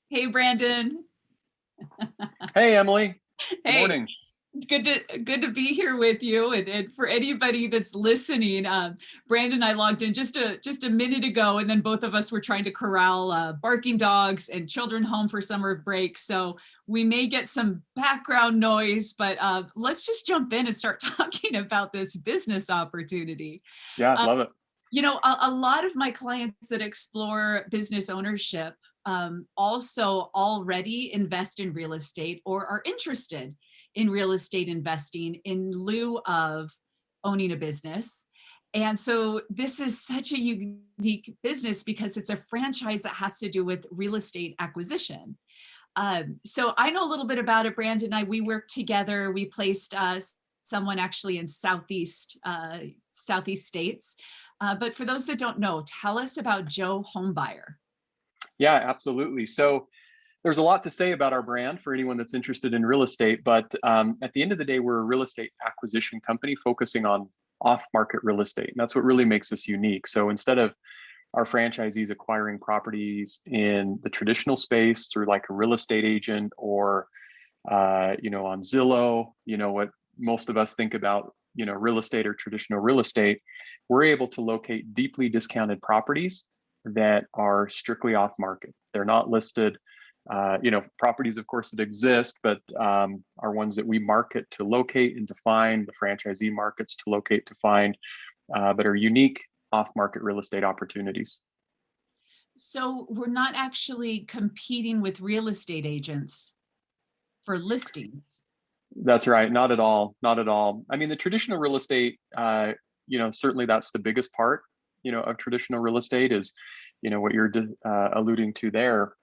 Hey, Brandon. Hey, Emily. Good Hey, morning. good to be here with you. And for anybody that's listening, Brandon and I logged in just a minute ago, and then both of us were trying to corral barking dogs and children home for summer break. So we may get some background noise, but let's just jump in and start talking about this business opportunity. Yeah, Uh, love it. a lot of my clients that explore business ownership also already invest in real estate or are interested in real estate investing in lieu of owning a business. And so this is such a unique business because it's a franchise that has to do with real estate acquisition. So I know a little bit about it. Brandon and I, we worked together. We placed someone actually in Southeast states. But for those that don't know, tell us about Joe Homebuyer. Yeah, absolutely. So there's a lot to say about our brand for anyone that's interested in real estate. But at the end of the day, we're a real estate acquisition company focusing on off-market real estate. And that's what really makes us unique. So instead of our franchisees acquiring properties in the traditional space through like a real estate agent or on Zillow, what most of us think about, real estate or traditional real estate, we're able to locate deeply discounted properties that are strictly off market. They're not listed, properties, of course, that exist, but are ones that we market to locate and to find, the franchisee markets to locate to find, but are unique off-market real estate opportunities. So we're not actually competing with real estate agents for listings. That's right. Not at all. Not at all. I mean, the traditional real estate, certainly that's the biggest part, of traditional real estate is, what you're alluding to there.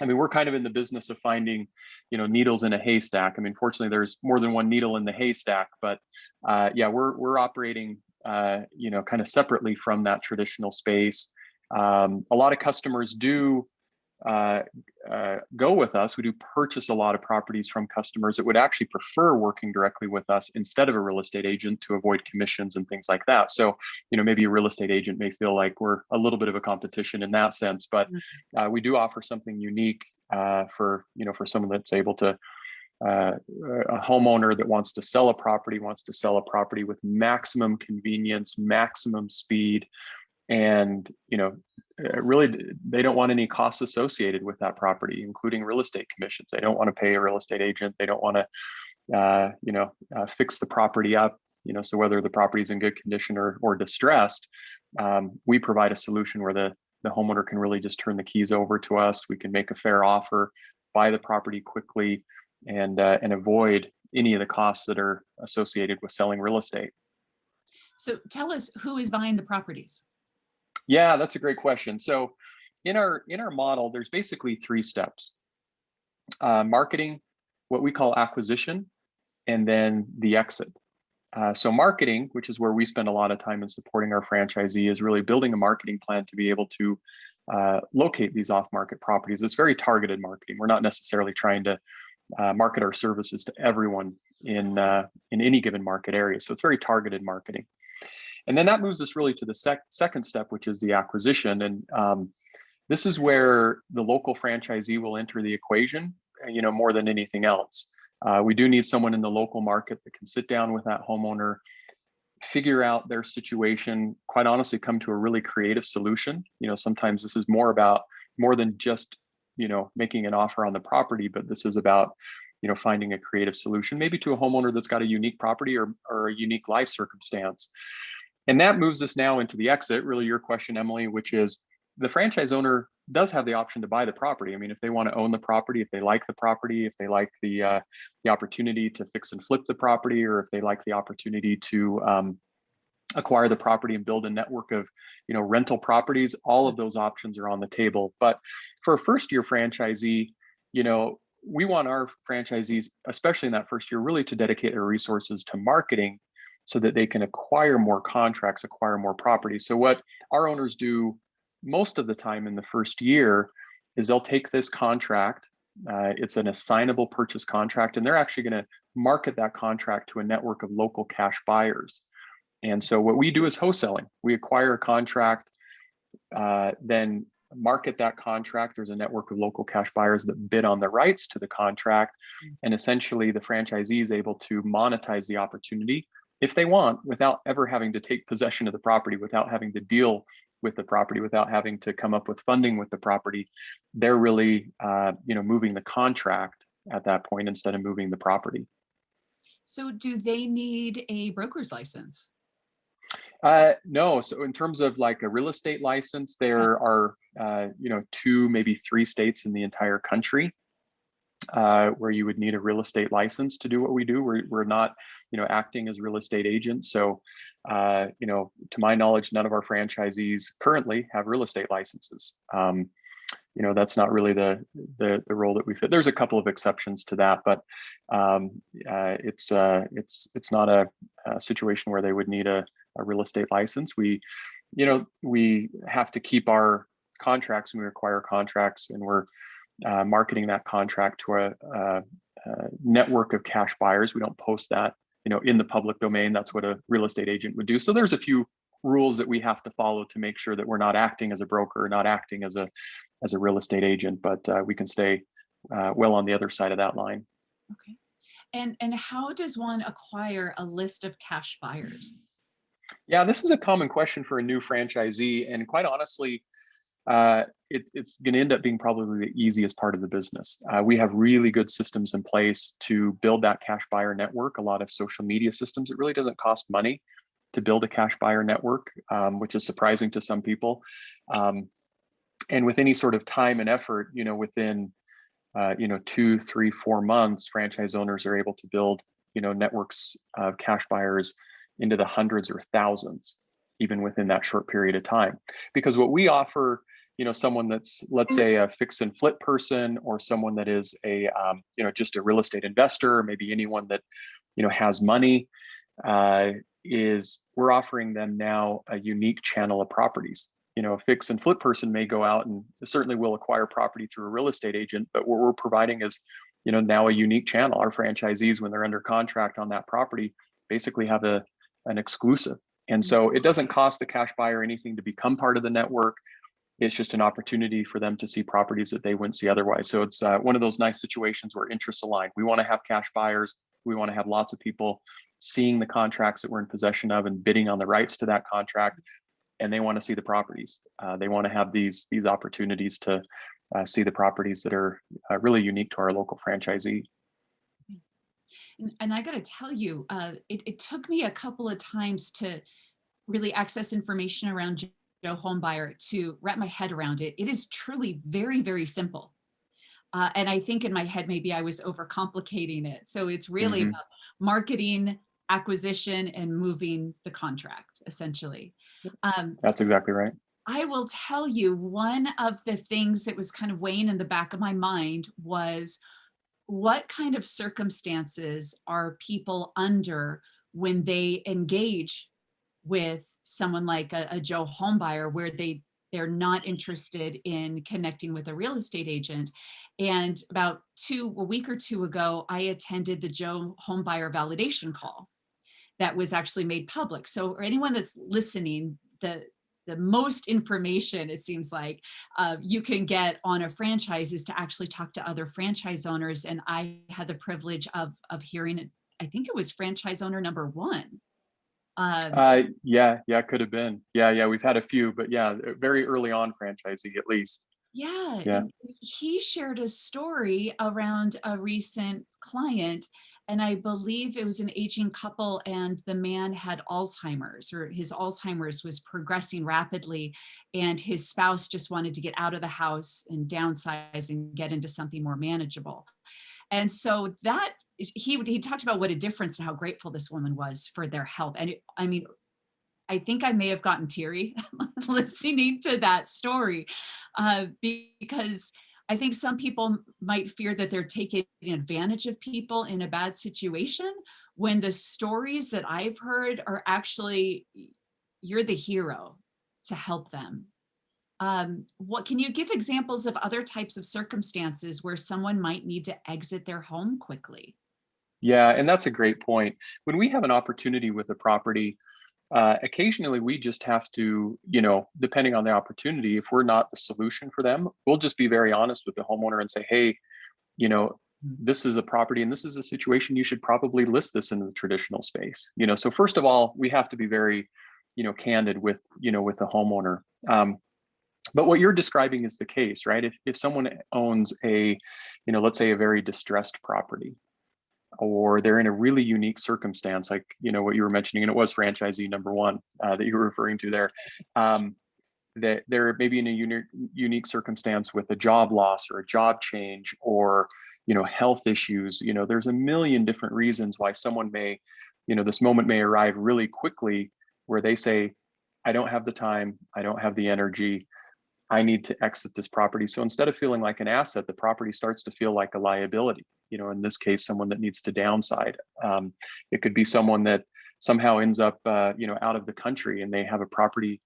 I mean, we're kind of in the business of finding, needles in a haystack. I mean, fortunately, there's more than one needle in the haystack, but yeah, we're operating, kind of separately from that traditional space. A lot of customers do go with us. We do purchase a lot of properties from customers that would actually prefer working directly with us instead of a real estate agent to avoid commissions and things like that. So, maybe a real estate agent may feel like we're a little bit of a competition in that sense, but we do offer something unique for someone that's able to a homeowner that wants to sell a property with maximum convenience, maximum speed, and really they don't want any costs associated with that property, including real estate commissions. They don't want to pay a real estate agent. They don't want to fix the property up, so whether the property is in good condition or distressed, we provide a solution where the homeowner can really just turn the keys over to us. We can make a fair offer, buy the property quickly, and avoid any of the costs that are associated with selling real estate. So tell us who is buying the properties. Yeah, that's a great question. So in our model, there's basically three steps: marketing, what we call acquisition, and then the exit. So marketing, which is where we spend a lot of time in supporting our franchisee, is really building a marketing plan to be able to locate these off-market properties. It's very targeted marketing. We're not necessarily trying to market our services to everyone in any given market area. So it's very targeted marketing. And then that moves us really to the second step, which is the acquisition. And this is where the local franchisee will enter the equation, more than anything else. We do need someone in the local market that can sit down with that homeowner, figure out their situation, quite honestly, come to a really creative solution. Sometimes this is more than just, making an offer on the property, but this is about, finding a creative solution, maybe to a homeowner that's got a unique property or a unique life circumstance. And that moves us now into the exit, really your question, Emily, which is the franchise owner does have the option to buy the property. I mean, if they want to own the property, if they like the property, if they like the opportunity to fix and flip the property, or if they like the opportunity to acquire the property and build a network of rental properties, all of those options are on the table. But for a first year franchisee, we want our franchisees, especially in that first year, really to dedicate their resources to marketing so that they can acquire more contracts, acquire more properties. So what our owners do most of the time in the first year is they'll take this contract. It's an assignable purchase contract, and they're actually going to market that contract to a network of local cash buyers. And so what we do is wholesaling. We acquire a contract, then market that contract. There's a network of local cash buyers that bid on the rights to the contract. And essentially, the franchisee is able to monetize the opportunity if they want, without ever having to take possession of the property, without having to deal with the property, without having to come up with funding with the property. They're really, moving the contract at that point instead of moving the property. So do they need a broker's license? No. So in terms of like a real estate license, Yeah. there are, two, maybe three states in the entire country where you would need a real estate license to do what we do. We're not, acting as real estate agents. So, to my knowledge, none of our franchisees currently have real estate licenses. That's not really the role that we fit. There's a couple of exceptions to that, but it's not a situation where they would need a real estate license. We have to keep our contracts, and we require contracts, and we're marketing that contract to a network of cash buyers. We don't post that, in the public domain. That's what a real estate agent would do. So there's a few rules that we have to follow to make sure that we're not acting as a broker, not acting as a real estate agent, but we can stay well on the other side of that line. Okay. And how does one acquire a list of cash buyers? Yeah, this is a common question for a new franchisee, and quite honestly, it's going to end up being probably the easiest part of the business. We have really good systems in place to build that cash buyer network. A lot of social media systems. It really doesn't cost money to build a cash buyer network, which is surprising to some people. And with any sort of time and effort, within 2, 3, 4 months, franchise owners are able to build networks of cash buyers into the hundreds or thousands, even within that short period of time. Because what we offer, someone that's, let's say, a fix and flip person, or someone that is a just a real estate investor, maybe anyone that has money, is we're offering them now a unique channel of properties. A fix and flip person may go out and certainly will acquire property through a real estate agent, but what we're providing is, now a unique channel. Our franchisees, when they're under contract on that property, basically have an exclusive. And so it doesn't cost the cash buyer anything to become part of the network. It's just an opportunity for them to see properties that they wouldn't see otherwise. So it's one of those nice situations where interests align. We want to have cash buyers. We want to have lots of people seeing the contracts that we're in possession of and bidding on the rights to that contract. And they want to see the properties. They want to have these opportunities to see the properties that are really unique to our local franchisee. And I got to tell you, it took me a couple of times to really access information around Joe Homebuyer to wrap my head around it. It is truly very, very simple. And I think in my head, maybe I was overcomplicating it. So it's really Mm-hmm. about marketing, acquisition, and moving the contract, essentially. That's exactly right. I will tell you, one of the things that was kind of weighing in the back of my mind was, what kind of circumstances are people under when they engage with someone like a Joe Homebuyer, where they're not interested in connecting with a real estate agent? And about a week or two ago, I attended the Joe Homebuyer validation call that was actually made public. So for anyone that's listening, the most information, it seems like, you can get on a franchise is to actually talk to other franchise owners. And I had the privilege of hearing it. I think it was franchise owner number 1. Yeah, could have been. Yeah, we've had a few, but yeah, very early on franchisee at least. Yeah, Yeah. and he shared a story around a recent client, and I believe it was an aging couple, and the man had Alzheimer's, or his Alzheimer's was progressing rapidly, and his spouse just wanted to get out of the house and downsize and get into something more manageable. And so that he talked about what a difference and how grateful this woman was for their help. And I mean, I think I may have gotten teary listening to that story, because I think some people might fear that they're taking advantage of people in a bad situation, when the stories that I've heard are actually, you're the hero to help them. What can you give examples of other types of circumstances where someone might need to exit their home quickly? Yeah, and that's a great point. When we have an opportunity with a property, Occasionally, we just have to, depending on the opportunity, if we're not the solution for them, we'll just be very honest with the homeowner and say, hey, you know, this is a property and this is a situation, you should probably list this in the traditional space. So first of all, we have to be very, candid with the homeowner. But what you're describing is the case, right? If someone owns a, let's say a very distressed property, or they're in a really unique circumstance, like, what you were mentioning, and it was franchisee number one that you were referring to there, that they're maybe in a unique circumstance with a job loss or a job change, or, health issues. There's a million different reasons why someone may, this moment may arrive really quickly where they say, I don't have the time, I don't have the energy, I need to exit this property. So instead of feeling like an asset, the property starts to feel like a liability. In this case, someone that needs to downside. It could be someone that somehow ends up, out of the country, and they have a property,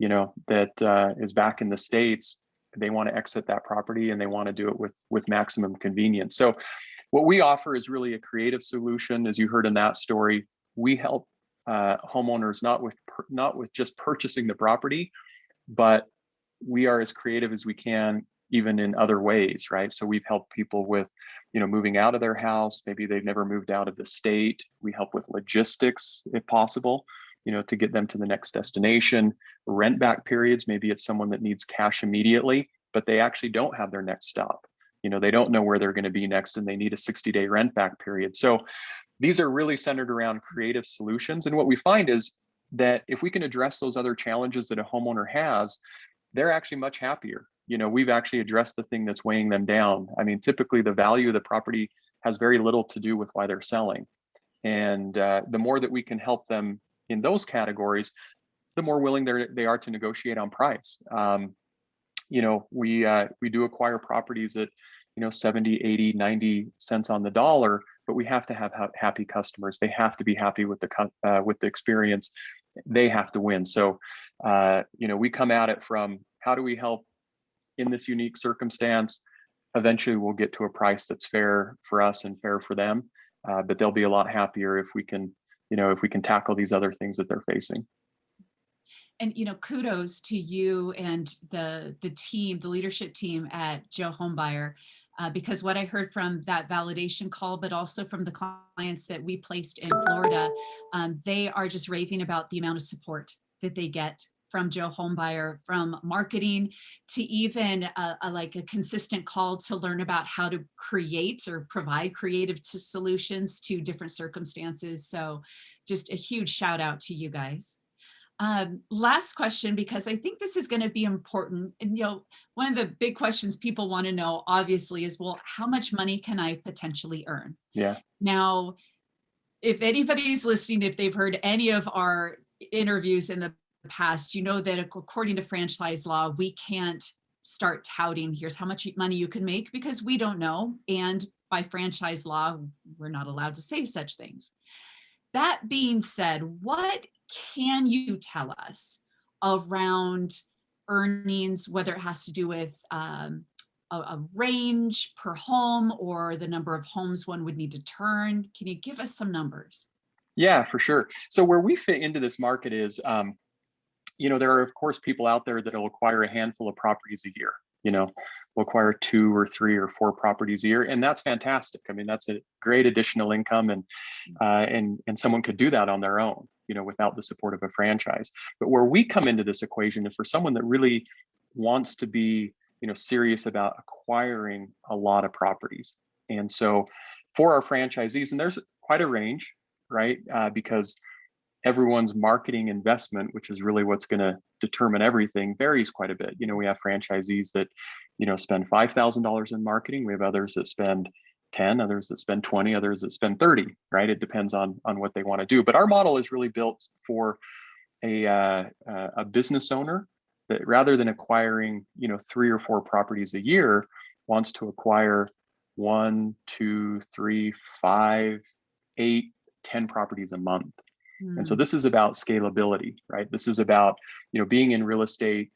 that is back in the States. They want to exit that property and they want to do it with maximum convenience. So what we offer is really a creative solution. As you heard in that story, we help homeowners not with just purchasing the property, but we are as creative as we can, even in other ways, right? So we've helped people with, moving out of their house. Maybe they've never moved out of the state. We help with logistics, if possible, to get them to the next destination. Rent back periods, maybe it's someone that needs cash immediately, but they actually don't have their next stop. They don't know where they're going to be next, and they need a 60-day rent back period. So these are really centered around creative solutions. And what we find is that if we can address those other challenges that a homeowner has, they're actually much happier. We've actually addressed the thing that's weighing them down. I mean, typically the value of the property has very little to do with why they're selling. And the more that we can help them in those categories, the more willing they are to negotiate on price. We do acquire properties at, 70, 80, 90 cents on the dollar, but we have to have happy customers. They have to be happy with the experience. They have to win. So, we come at it from, how do we help in this unique circumstance? Eventually we'll get to a price that's fair for us and fair for them. But they'll be a lot happier if we can tackle these other things that they're facing. And kudos to you and the team, the leadership team at Joe Homebuyer, because what I heard from that validation call, but also from the clients that we placed in Florida, they are just raving about the amount of support that they get from Joe Homebuyer, from marketing to even like a consistent call to learn about how to create or provide creative solutions to different circumstances. So just a huge shout out to you guys. Last question, because I think this is going to be important. And, one of the big questions people want to know, obviously, is, well, how much money can I potentially earn? Yeah. Now, if anybody's listening, if they've heard any of our interviews in the past, that according to franchise law, we can't start touting, here's how much money you can make, because we don't know. And by franchise law, we're not allowed to say such things. That being said, what can you tell us around earnings, whether it has to do with a range per home or the number of homes one would need to turn? Can you give us some numbers? Yeah, for sure. So where we fit into this market is, there are, of course, people out there that will acquire a handful of properties a year. Will acquire 2 or 3 or 4 properties a year, and that's fantastic. I mean, that's a great additional income, and someone could do that on their own, without the support of a franchise. But where we come into this equation is for someone that really wants to be, serious about acquiring a lot of properties. And so, for our franchisees, and there's quite a range, right? Because everyone's marketing investment, which is really what's going to determine everything, varies quite a bit. We have franchisees that, spend $5,000 in marketing. We have others that spend 10, others that spend 20, others that spend 30, right? It depends on what they want to do. But our model is really built for a business owner that, rather than acquiring, 3 or 4 properties a year, wants to acquire 1, 2, 3, 5, 8, 10 properties a month. And so this is about scalability, right? This is about, being in real estate,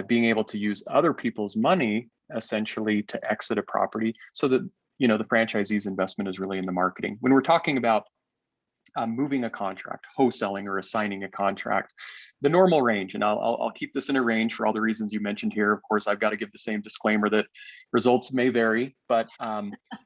being able to use other people's money essentially to exit a property, so that, the franchisee's investment is really in the marketing. When we're talking about, moving a contract, wholesaling or assigning a contract. The normal range, and I'll keep this in a range for all the reasons you mentioned here. Of course, I've got to give the same disclaimer that results may vary, but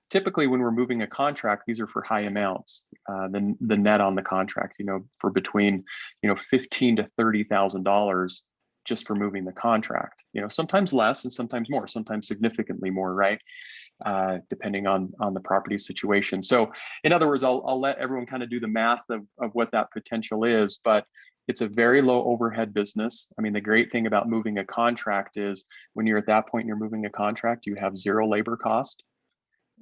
typically when we're moving a contract, these are for high amounts. The net on the contract, for between $15,000 to $30,000 just for moving the contract. Sometimes less and sometimes more, sometimes significantly more, right? Depending on the property situation. So in other words, I'll let everyone kind of do the math of what that potential is, but it's a very low overhead business. I mean, the great thing about moving a contract is when you're at that point, you're moving a contract, you have zero labor cost,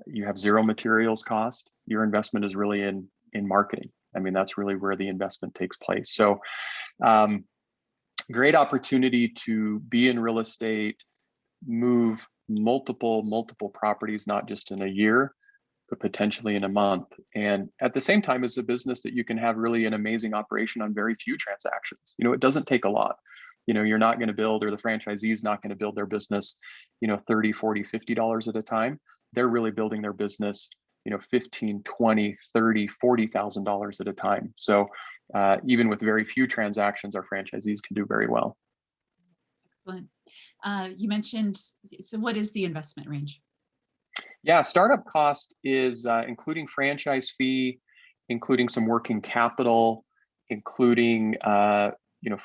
you have zero materials cost. Your investment is really in marketing. I mean, that's really where the investment takes place. So great opportunity to be in real estate, move multiple properties, not just in a year, but potentially in a month. And at the same time, it's a business that you can have really an amazing operation on very few transactions. It doesn't take a lot. You're not going to build, or the franchisee is not going to build their business, $30, $40, $50 at a time. They're really building their business, $15, $20, $30, $40,000 at a time. So even with very few transactions, our franchisees can do very well. Excellent. You mentioned, so what is the investment range? Yeah, startup cost is including franchise fee, including some working capital, including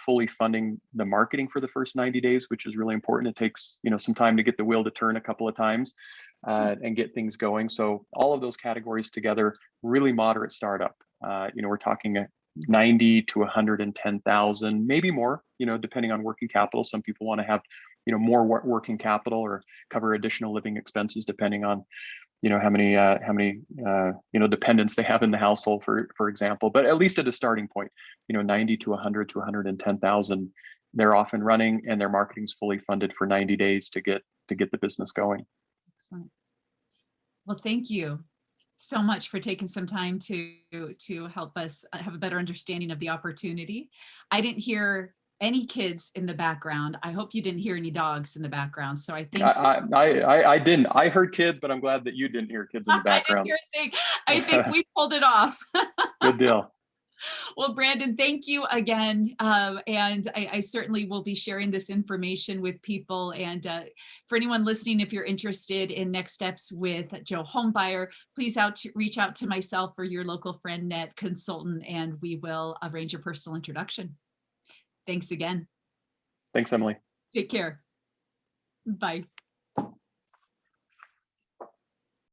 fully funding the marketing for the first 90 days, which is really important. It takes some time to get the wheel to turn a couple of times and get things going. So all of those categories together, really moderate startup. We're talking 90 to 110,000, maybe more, depending on working capital. Some people want to have more working capital or cover additional living expenses, depending on how many dependents they have in the household, for example. But at least at a starting point, 90 to 100 to 110,000, they're off and running, and their marketing's fully funded for 90 days to get the business going. Excellent. Well, thank you so much for taking some time to help us have a better understanding of the opportunity. I didn't hear any kids in the background. I hope you didn't hear any dogs in the background. So I think I didn't. I heard kids, but I'm glad that you didn't hear kids in the background. I didn't hear a thing. I think we pulled it off. Good deal. Well, Brandon, thank you again. And I certainly will be sharing this information with people. And for anyone listening, if you're interested in next steps with Joe Homebuyer, please reach out to myself or your local FranNet consultant, and we will arrange a personal introduction. Thanks again. Thanks, Emily. Take care. Bye.